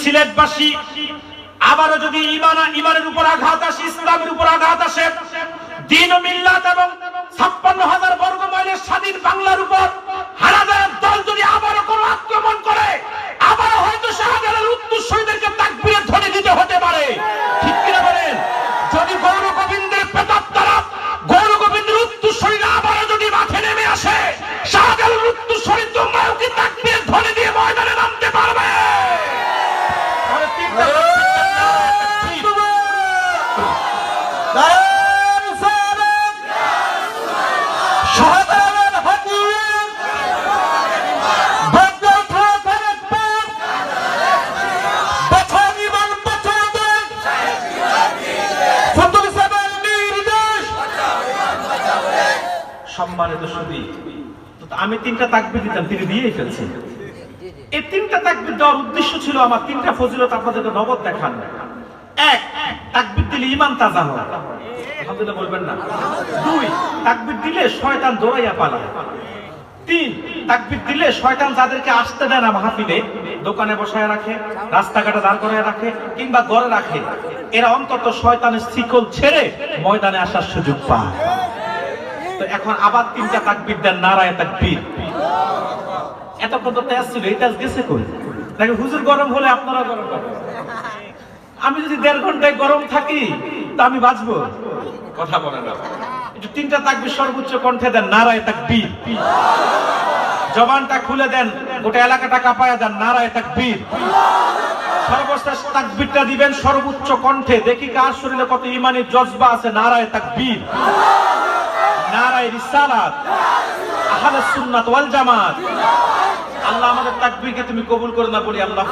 সিলেটবাসী আবারও যদি ইমানের উপর আঘাত আসে, ইসলামের উপর আঘাত আসে, দ্বীন ও মিল্লাত এবং ৫৬,০০০ বর্গ মাইলের স্বাধীন বাংলার উপর হানাদার দল যদি আবারও কোনো আক্রমণ করে, আবারও হয়তো শাহজালাল উত্তরসূরিদেরকে তাকবীরের ধ্বনি দিতে হতে পারে। ঠিক কিনা বলেন? যদি গৌর গোবিন্দের প্রেতাত্মারা, গৌর গোবিন্দের উত্তরসূরিরা আবারও যদি মাঠে নেমে আসে, শাহজালাল উত্তরসূরি তোমরাও কি তাকবীরের ধ্বনি দিয়ে ময়দানে নামতে পারবে? সম্মানিত সুধী, আমি ৩টা তাকবীর দিতাম, তিনি দিয়েই ফেলছেন। এই ৩টা তাকবীর দেওয়ার উদ্দেশ্য ছিল আমার ৩টা ফজিলত আপনাদেরকে নগদ দেখান। ১, তাকবীর দিলে ঈমান তাজা হয়, আলহামদুলিল্লাহ বলবেন না। ২, তাকবীর দিলে শয়তান দৌড়াইয়া পালায়। ৩, তাকবীর দিলে শয়তান যাদেরকে আসতে দেয় না মাহফিলে, দোকানে বসায় রাখে, রাস্তাঘাটে দাঁড় করায় রাখে, কিংবা ঘরে রাখে, এরা অন্তত শয়তানের শিকল ছেড়ে ময়দানে আসার সুযোগ পায়। তো এখন আবার ৩টা তাকবীর দেন, নারায়ে তাকবীর। এতক্ষণ তো তেজ ছিল, এই তেজ গেছে কই? নাকি হুজুর গরম হলে আপনারা গরম হবে? আমি যদি ১.৫ ঘন্টায় গরম থাকি তা আমি বাঁচবো? কথা বলে না। একটু 3টা তাকবীর সর্বোচ্চ কণ্ঠে দেন, নারায়ে তাকবীর। জবানটা খুলে দেন, গোটা এলাকাটা কাঁপায়া দেন, নারায়ে তাকবীর। সর্বশেষ তাকবীরটা দিবেন সর্বোচ্চ কণ্ঠে, দেখি কার শরীরে কত ঈমানী জজবা আছে। নারায়ে তাকবীর, নারায়ে রিসালাত, আহলে সুন্নাত ওয়াল জামাত। আল্লাহ আমাদের তাকবীরকে তুমি কবুল করে না বলি আল্লাহ।